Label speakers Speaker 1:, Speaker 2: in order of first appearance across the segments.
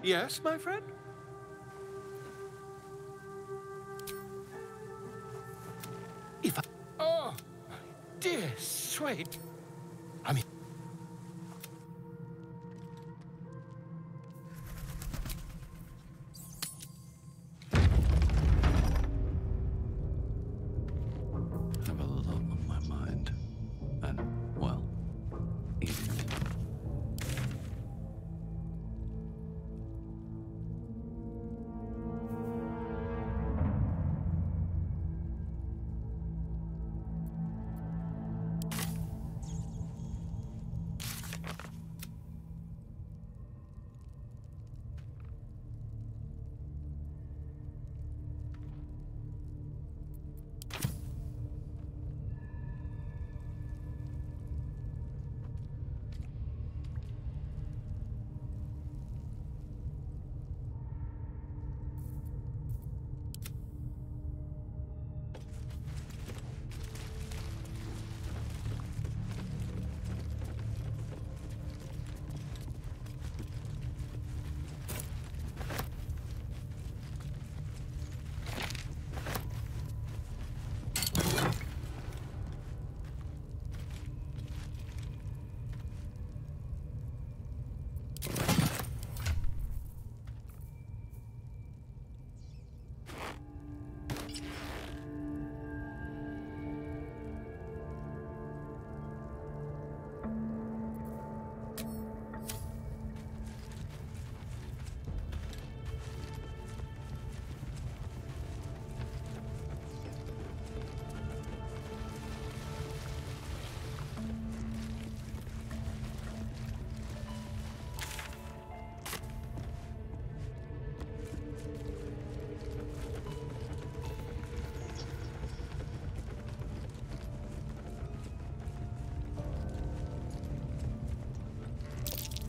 Speaker 1: Yes, my friend? If I... Oh, dear sweet. I mean...
Speaker 2: Have a lot on my mind. And, well, eat it.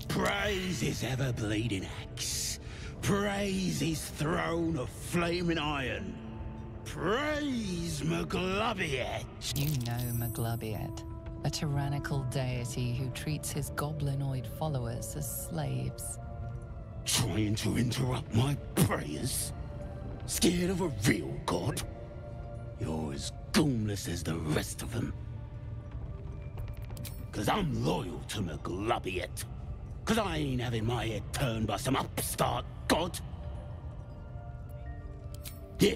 Speaker 3: Praise his ever-bleeding axe. Praise his throne of flaming iron. Praise Maglobiet.
Speaker 4: You know Maglobiet, a tyrannical deity who treats his goblinoid followers as slaves.
Speaker 3: Trying to interrupt my prayers? Scared of a real god? You're as goonless as the rest of them. 'Cause I'm loyal to Maglobiet. 'Cause I ain't having my head turned by some upstart god. Yeah,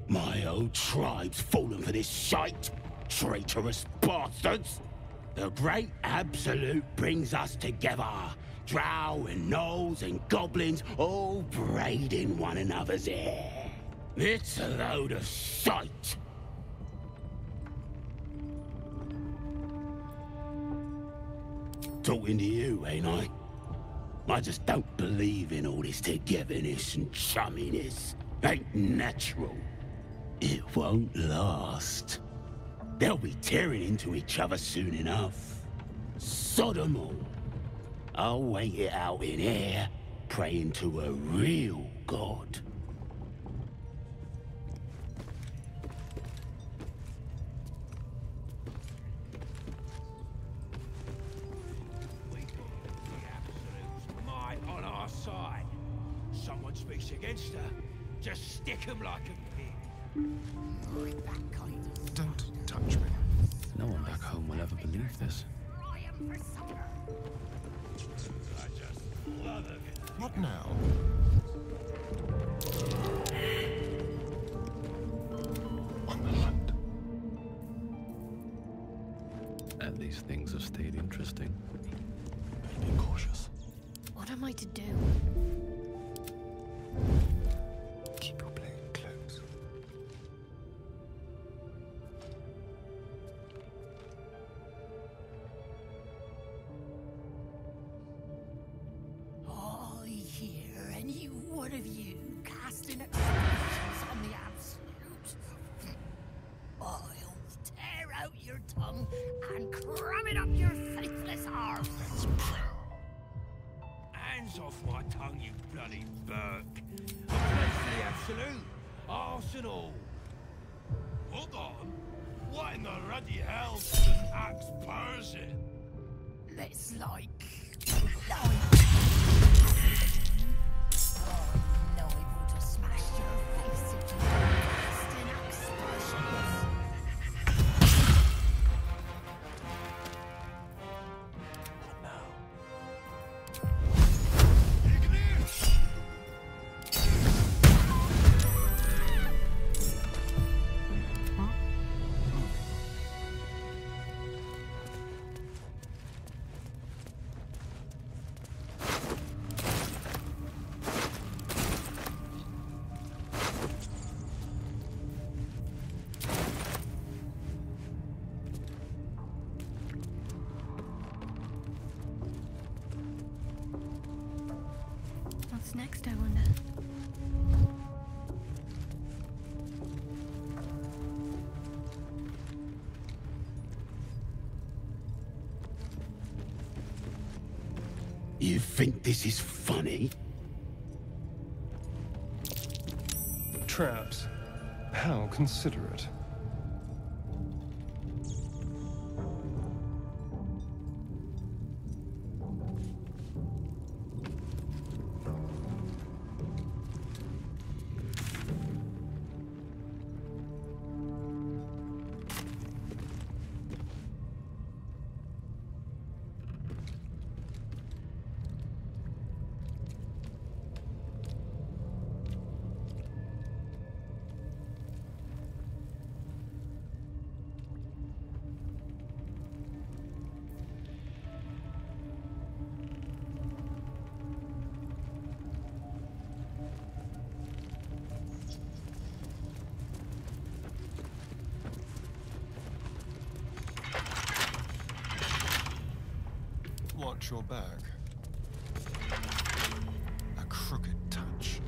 Speaker 3: my old tribe's fallen for this shite, traitorous bastards. The great absolute brings us together. Drow and gnolls and goblins all braiding one another's hair. It's a load of shite. Talking to you, ain't I? I just don't believe in all this togetherness and chumminess. Ain't natural. It won't last. They'll be tearing into each other soon enough. Sodom all. I'll wait it out in here, praying to a real god.
Speaker 5: Someone speaks against her, just stick him like a pig.
Speaker 1: Don't touch me.
Speaker 2: No one back home will ever believe this.
Speaker 1: What now? On the hunt.
Speaker 2: At least things have stayed interesting.
Speaker 1: Be cautious.
Speaker 6: What am I to do?
Speaker 1: Keep your blade close.
Speaker 7: I hear any one of you casting expressions on the absolute. I'll tear out your tongue and cram it up your faithless arm.
Speaker 1: That's proud.
Speaker 5: Hands off my tongue, you bloody Burke. I'm pledged to the absolute. Arse and all. Hold on. What in the ruddy hell does an axe Persian?
Speaker 7: Let's like
Speaker 6: What's next, I wonder?
Speaker 3: You think this is funny?
Speaker 8: Traps. How considerate.
Speaker 1: Watch your back. A crooked touch.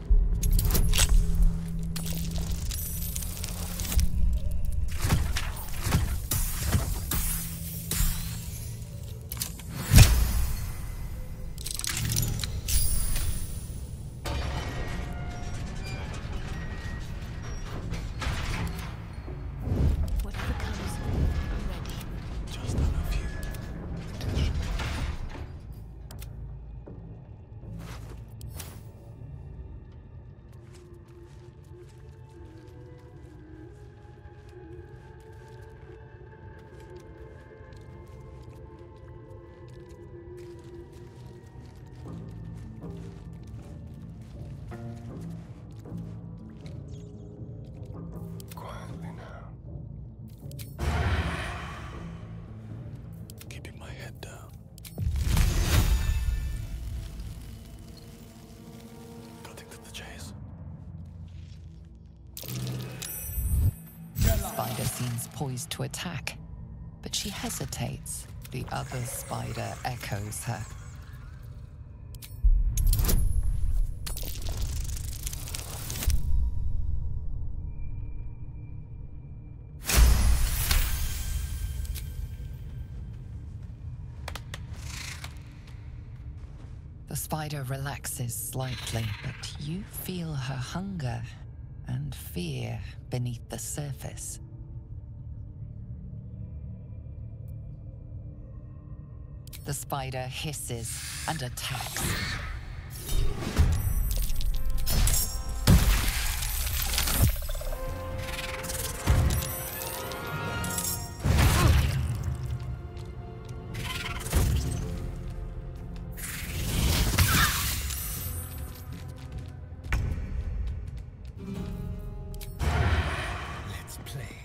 Speaker 6: Whatever comes, I'm ready.
Speaker 1: Just on a few conditions. Quietly now. Keeping my head down. Cutting to the chase.
Speaker 4: Spider seems poised to attack, but she hesitates. The other spider echoes her. The spider relaxes slightly, but you feel her hunger and fear beneath the surface. The spider hisses and attacks.
Speaker 1: Let's play.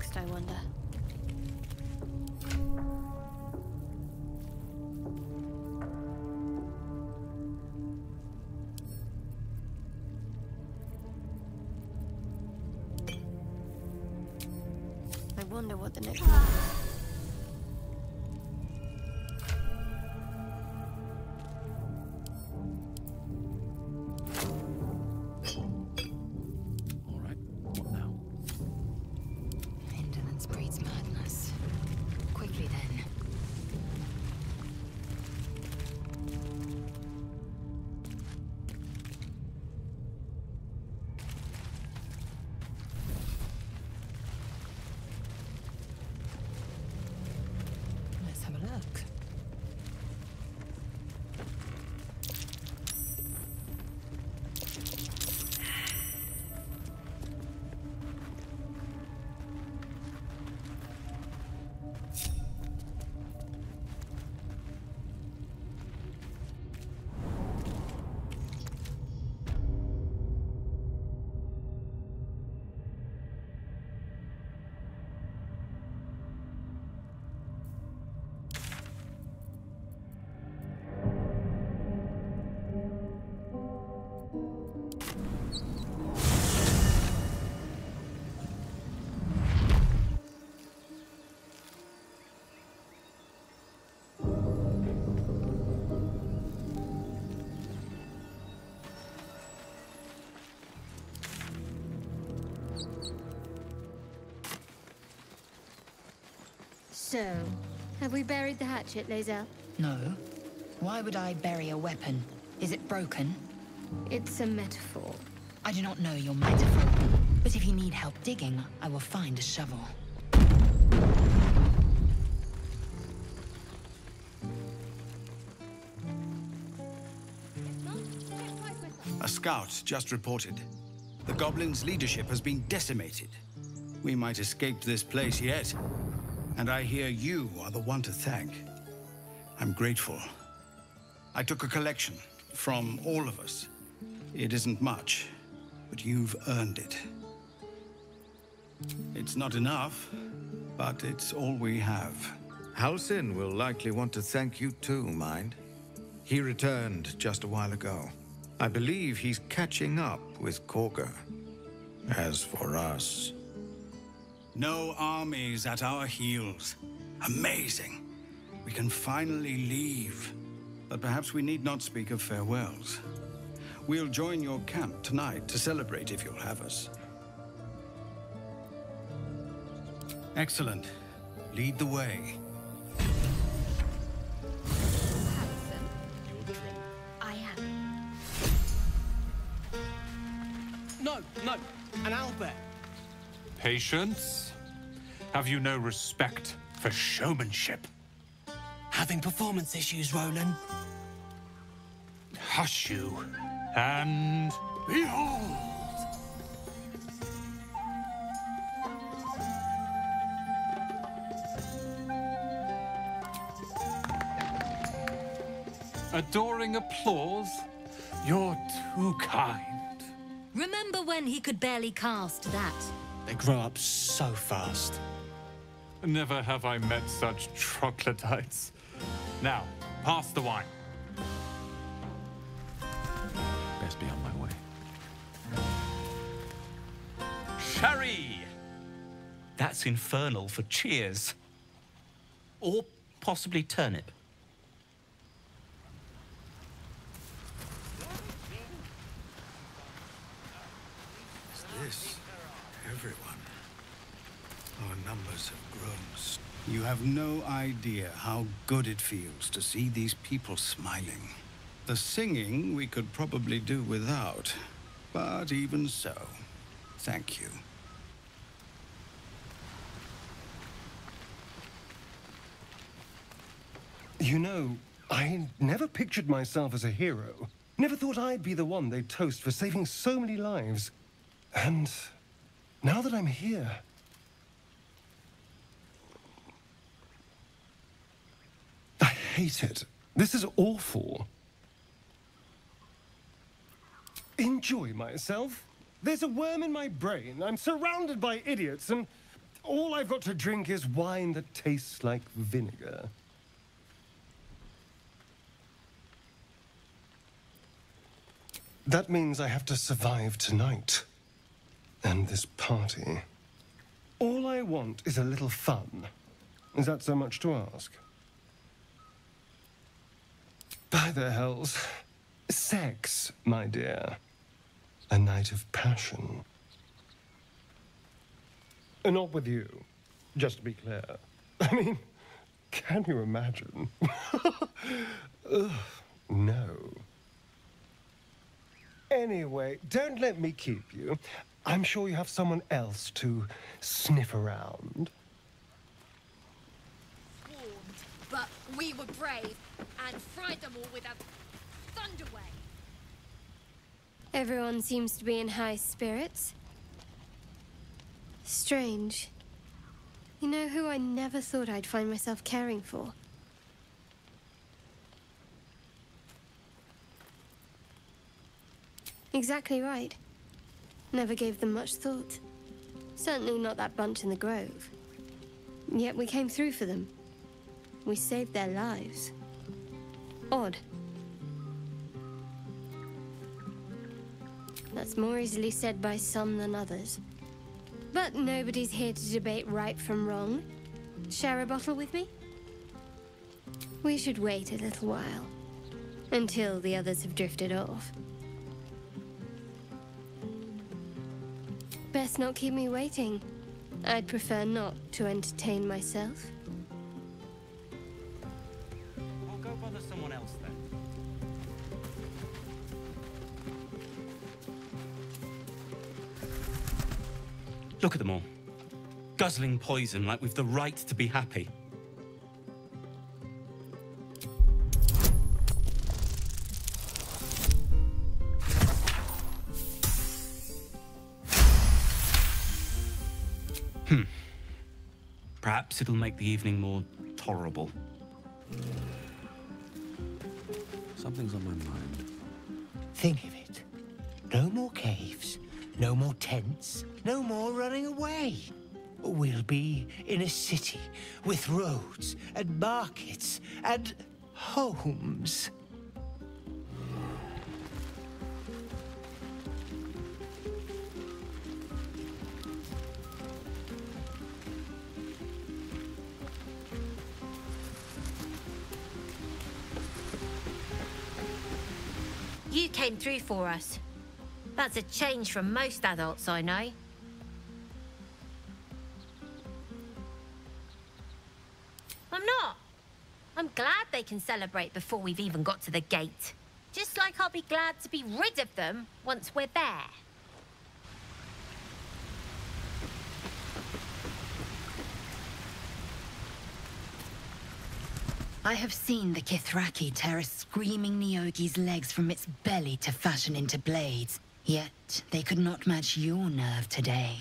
Speaker 6: next, I wonder? I wonder what the next one is.
Speaker 2: All right, what now?
Speaker 4: Indolence breeds madness. Quickly then. Let's have a look.
Speaker 6: So, have we buried the hatchet, Lae'zel?
Speaker 4: No. Why would I bury a weapon? Is it broken?
Speaker 6: It's a metaphor.
Speaker 4: I do not know your metaphor, but if you need help digging, I will find a shovel.
Speaker 9: A scout just reported. The goblins' leadership has been decimated. We might escape this place yet. And I hear you are the one to thank. I'm grateful. I took a collection from all of us. It isn't much, but you've earned it. It's not enough, but it's all we have.
Speaker 10: Halsin will likely want to thank you too, mind. He returned just a while ago. I believe he's catching up with Korga. As for us...
Speaker 9: No armies at our heels. Amazing. We can finally leave. But perhaps we need not speak of farewells. We'll join your camp tonight to celebrate if you'll have us. Excellent. Lead the way.
Speaker 6: I am.
Speaker 5: No, an Albert.
Speaker 11: Patience? Have you no respect for showmanship?
Speaker 5: Having performance issues, Roland.
Speaker 11: Hush you, and behold! Adoring applause? You're too kind.
Speaker 12: Remember when he could barely cast that?
Speaker 5: They grow up so fast.
Speaker 11: Never have I met such troglodytes. Now, pass the wine.
Speaker 2: Best be on my way.
Speaker 13: Sherry! That's infernal for cheers. Or possibly turnip.
Speaker 9: Is this everyone? Our numbers have grown. You have no idea how good it feels to see these people smiling. The singing we could probably do without, but even so, thank you.
Speaker 8: You know, I never pictured myself as a hero. Never thought I'd be the one they'd toast for saving so many lives. And now that I'm here... I hate it. This is awful. Enjoy myself? There's a worm in my brain. I'm surrounded by idiots, and All I've got to drink is wine that tastes like vinegar. That means I have to survive tonight. And this party. All I want is a little fun. Is that so much to ask? By the hells. Sex, my dear. A night of passion. Not with you, just to be clear. I mean, can you imagine? Ugh, no. Anyway, don't let me keep you. I'm sure you have someone else to sniff around.
Speaker 7: But we were brave and fried them all with a thunderwave.
Speaker 6: Everyone seems to be in high spirits. Strange. You know who I never thought I'd find myself caring for? Exactly right. Never gave them much thought. Certainly not that bunch in the grove. Yet we came through for them. We saved their lives. Odd. That's more easily said by some than others. But nobody's here to debate right from wrong. Share a bottle with me? We should wait a little while. Until the others have drifted off. Best not keep me waiting. I'd prefer not to entertain myself.
Speaker 13: I'll go bother someone else then. Look at them all. Guzzling poison like we've the right to be happy. Perhaps it'll make the evening more tolerable.
Speaker 2: Something's on my mind.
Speaker 14: Think of it. No more caves, no more tents, no more running away. We'll be in a city with roads and markets and homes.
Speaker 12: You came through for us. That's a change from most adults I know. I'm not. I'm glad they can celebrate before we've even got to the gate. Just like I'll be glad to be rid of them once we're there.
Speaker 15: I have seen the Kithraki tear a screaming Nyogi's legs from its belly to fashion into blades. Yet they could not match your nerve today.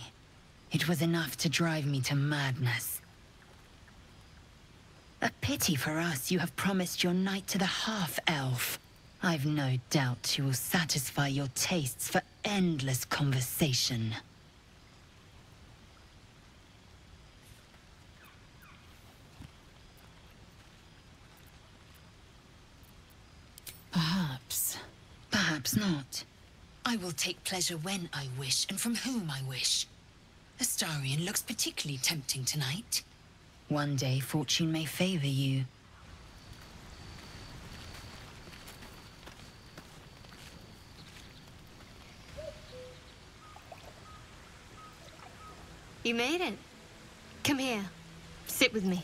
Speaker 15: It was enough to drive me to madness. A pity for us you have promised your night to the half-elf. I've no doubt she will satisfy your tastes for endless conversation. Perhaps. Perhaps not. I will take pleasure when I wish, and from whom I wish. Astarion looks particularly tempting tonight. One day fortune may favor you.
Speaker 6: You made it. Come here. Sit with me.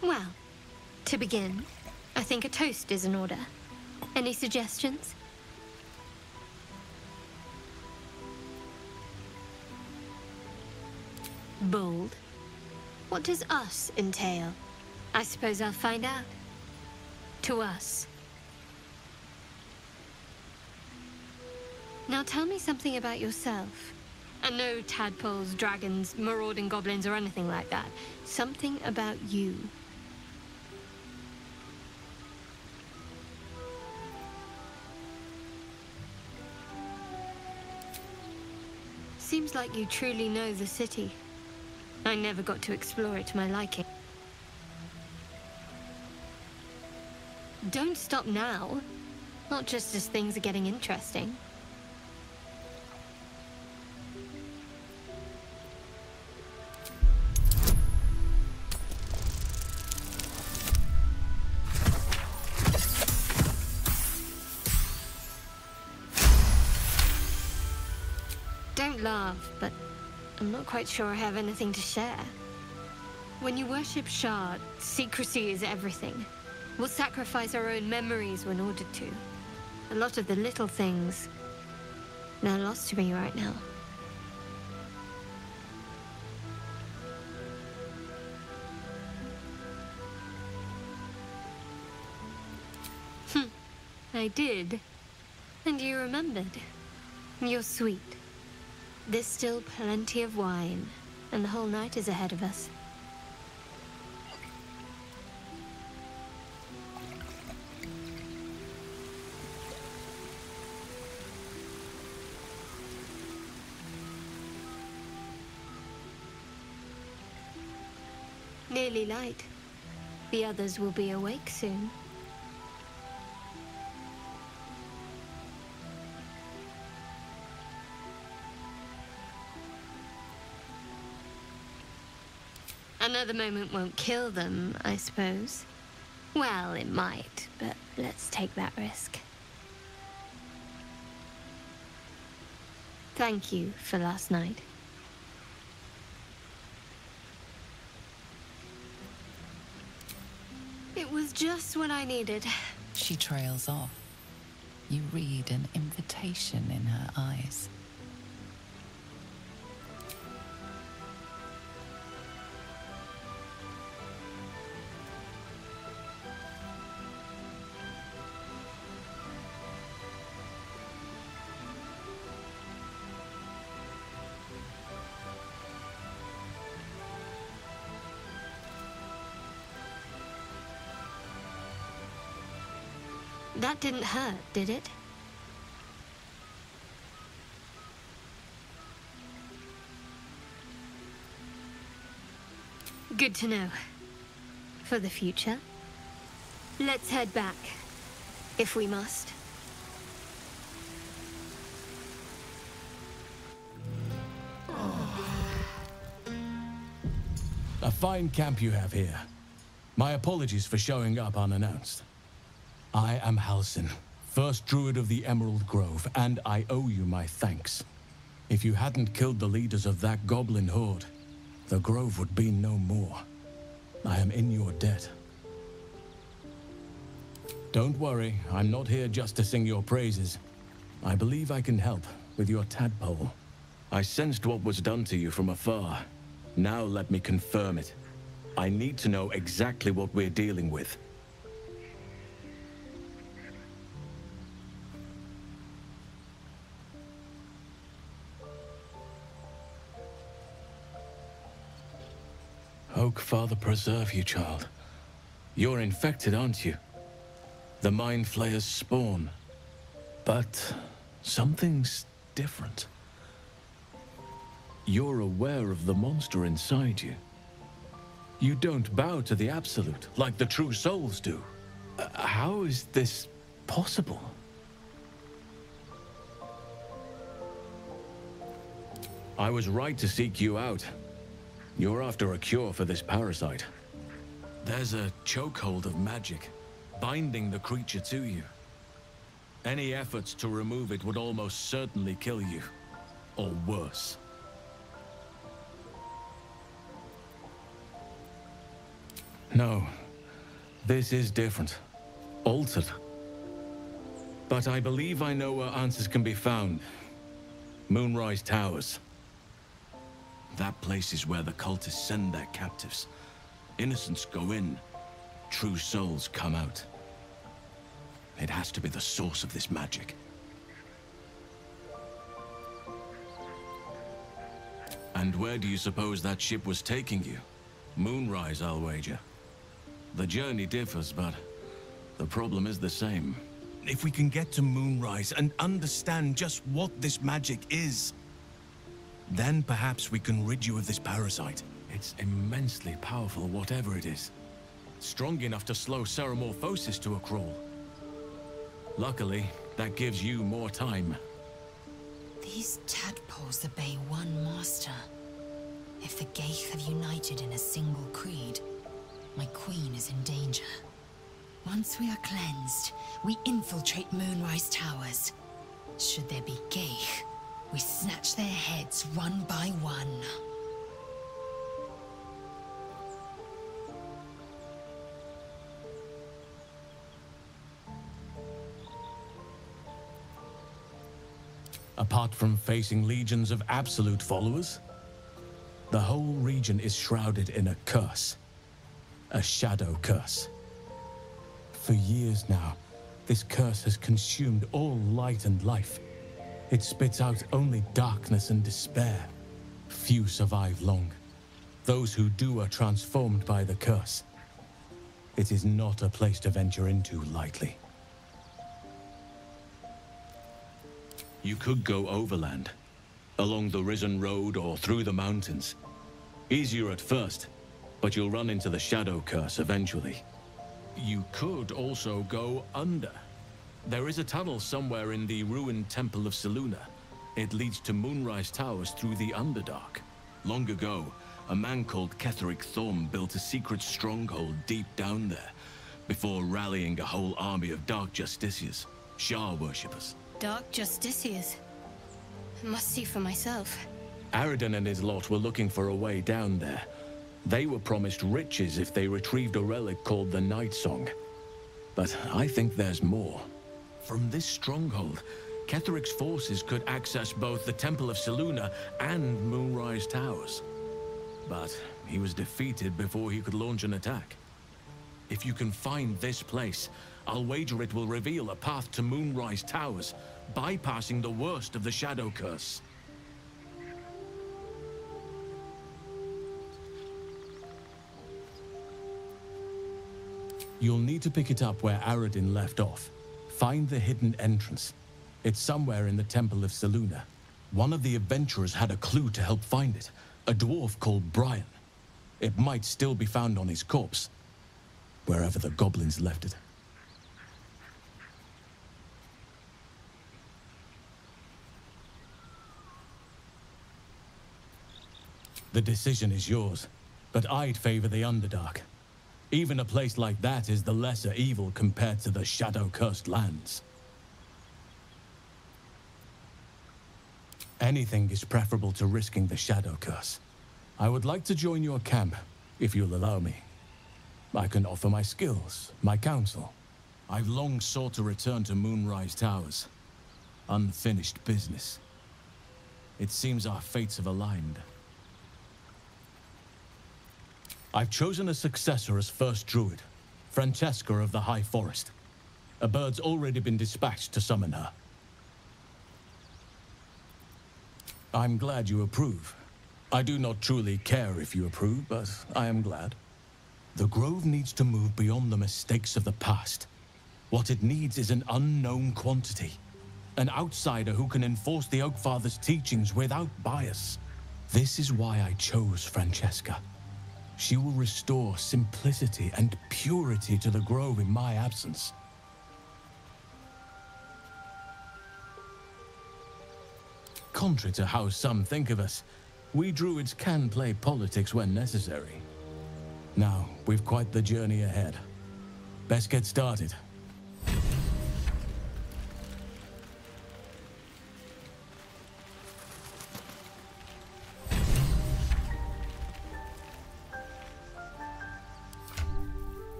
Speaker 6: Well, to begin, I think a toast is in order. Any suggestions? Bold. What does us entail? I suppose I'll find out. To us. Now tell me something about yourself. And no tadpoles, dragons, marauding goblins, or anything like that. Something about you. seems like you truly know the city. I never got to explore it to my liking. Don't stop now. Not just as things are getting interesting. Don't laugh, but I'm not quite sure I have anything to share. When you worship Shard, secrecy is everything. We'll sacrifice our own memories when ordered to. A lot of the little things, they're lost to me right now. I did. And you remembered. You're sweet. There's still plenty of wine, and the whole night is ahead of us. Nearly light. The others will be awake soon. Another moment won't kill them, I suppose. Well, it might, but let's take that risk. Thank you for last night. It was just what I needed.
Speaker 4: She trails off. You read an invitation in her eyes.
Speaker 6: That didn't hurt, did it? Good to know. For the future. Let's head back, if we must.
Speaker 16: A fine camp you have here. My apologies for showing up unannounced. I am Halsin, first druid of the Emerald Grove, and I owe you my thanks. If you hadn't killed the leaders of that goblin horde, the grove would be no more. I am in your debt. Don't worry, I'm not here just to sing your praises. I believe I can help with your tadpole. I sensed what was done to you from afar. Now let me confirm it. I need to know exactly what we're dealing with. Oak, Father, preserve you, child. You're infected, aren't you? The Mind Flayer's spawn. But something's different. You're aware of the monster inside you. You don't bow to the Absolute like the true souls do. How is this possible? I was right to seek you out. You're after a cure for this parasite. There's a chokehold of magic, binding the creature to you. Any efforts to remove it would almost certainly kill you. Or worse. No, this is different. Altered. But I believe I know where answers can be found. Moonrise Towers. That place is where the cultists send their captives. Innocents go in, true souls come out. It has to be the source of this magic. And where do you suppose that ship was taking you? Moonrise, I'll wager. The journey differs, but the problem is the same. If we can get to Moonrise and understand just what this magic is, Then perhaps we can rid you of this parasite. It's immensely powerful, whatever it is. Strong enough to slow ceramorphosis to a crawl. Luckily, that gives you more time.
Speaker 15: These tadpoles obey one master. If the Gaith have united in a single creed, my queen is in danger. Once we are cleansed, we infiltrate Moonrise Towers. Should there be Gaith, we snatch their heads one by one.
Speaker 16: Apart from facing legions of absolute followers, the whole region is shrouded in a curse. A shadow curse. For years now, this curse has consumed all light and life. It spits out only darkness and despair. Few survive long. Those who do are transformed by the curse. It is not a place to venture into lightly. You could go overland, along the Risen Road or through the mountains. Easier at first, but you'll run into the Shadow Curse eventually. You could also go under. There is a tunnel somewhere in the ruined Temple of Selûne. It leads to Moonrise Towers through the Underdark. Long ago, a man called Ketheric Thorm built a secret stronghold deep down there, before rallying a whole army of Dark Justiciars, Shah worshippers.
Speaker 6: Dark Justiciars. Must see for myself.
Speaker 16: Aradin and his lot were looking for a way down there. They were promised riches if they retrieved a relic called the Night Song. But I think there's more. From this stronghold, Ketheric's forces could access both the Temple of Selûne and Moonrise Towers. But he was defeated before he could launch an attack. If you can find this place, I'll wager it will reveal a path to Moonrise Towers, bypassing the worst of the Shadow Curse. You'll need to pick it up where Aradin left off. Find the hidden entrance. It's somewhere in the Temple of Selûne. One of the adventurers had a clue to help find it. A dwarf called Brian. It might still be found on his corpse, wherever the goblins left it. The decision is yours, but I'd favor the Underdark. Even a place like that is the lesser evil compared to the shadow-cursed lands. Anything is preferable to risking the Shadow Curse. I would like to join your camp, if you'll allow me. I can offer my skills, my counsel. I've long sought to return to Moonrise Towers. Unfinished business. It seems our fates have aligned. I've chosen a successor as first druid, Francesca of the High Forest. A bird's already been dispatched to summon her. I'm glad you approve. I do not truly care if you approve, but I am glad. The Grove needs to move beyond the mistakes of the past. What it needs is an unknown quantity. An outsider who can enforce the Oakfather's teachings without bias. This is why I chose Francesca. She will restore simplicity and purity to the Grove in my absence. Contrary to how some think of us, we druids can play politics when necessary. Now, we've quite the journey ahead. Best get started.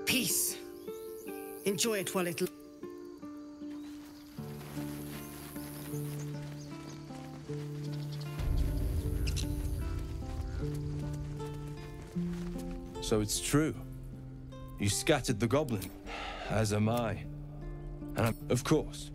Speaker 17: Peace. Enjoy it while it...
Speaker 18: So it's true. You scattered the goblin, as am I. And of course.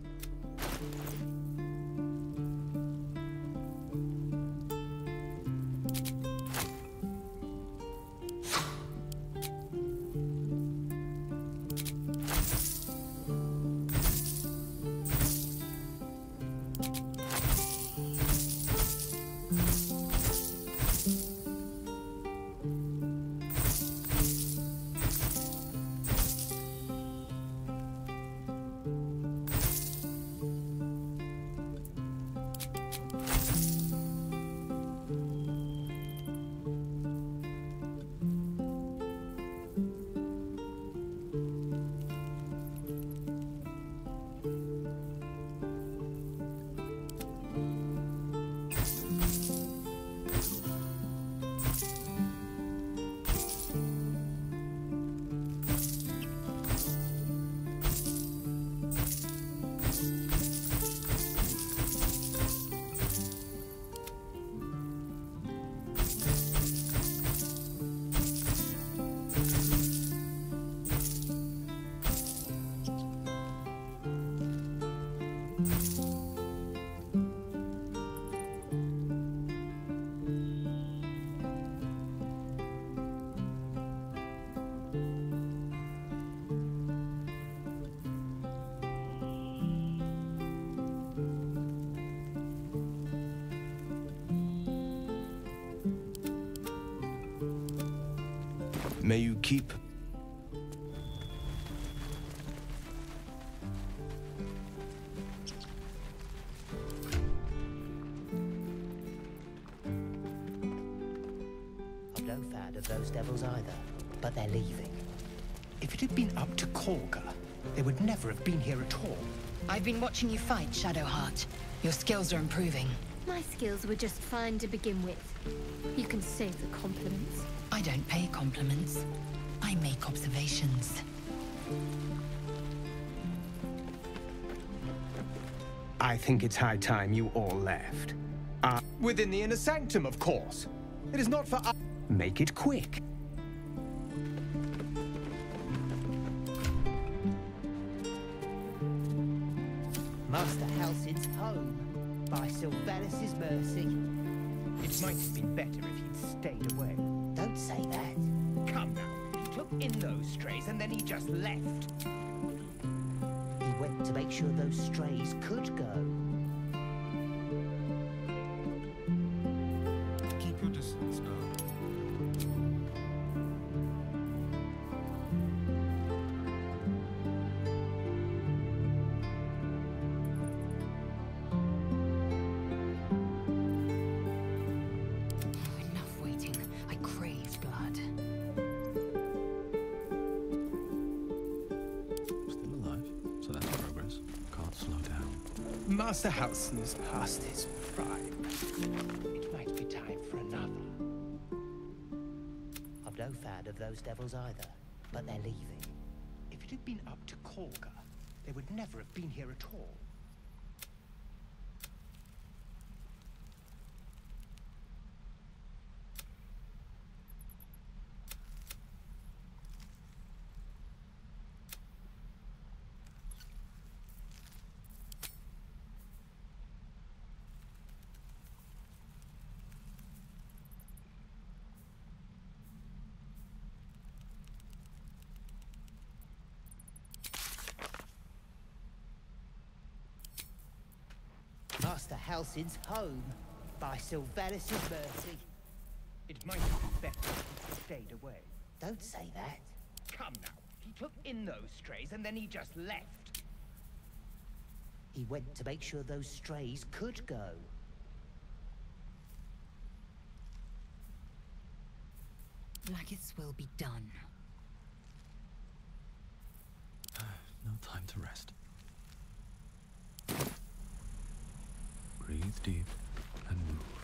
Speaker 18: May you keep...
Speaker 14: I'm no fan of those devils either, but they're leaving. If it had been up to Korga, they would never have been here at all.
Speaker 15: I've been watching you fight, Shadowheart. Your skills are improving.
Speaker 6: My skills were just fine to begin with. You can save the compliments.
Speaker 15: I don't pay compliments. I make observations.
Speaker 14: I think it's high time you all left. Within the inner sanctum, of course. It is not for us. Make it quick. Master Halcid's home, by Sylvanas' mercy. It might have been better if he'd stayed away. Don't say that. Come now. He took in those strays and then he just left. He went to make sure those strays could go.
Speaker 18: Keep your distance now.
Speaker 15: Enough waiting. I crave blood.
Speaker 2: Still alive, so that's progress. Can't slow down.
Speaker 14: Master Halcid's past his prime. It might be time for another. I'm no fan of those devils either, but they're leaving. If it had been up to Korga, they would never have been here at all. Master Halcid's home, by Sylvanas' mercy. It might have been better if he stayed away. Don't say that. Come now. He took in those strays and then he just left. He went to make sure those strays could go.
Speaker 15: Blacketh's will be done.
Speaker 2: No time to rest. Breathe deep and move.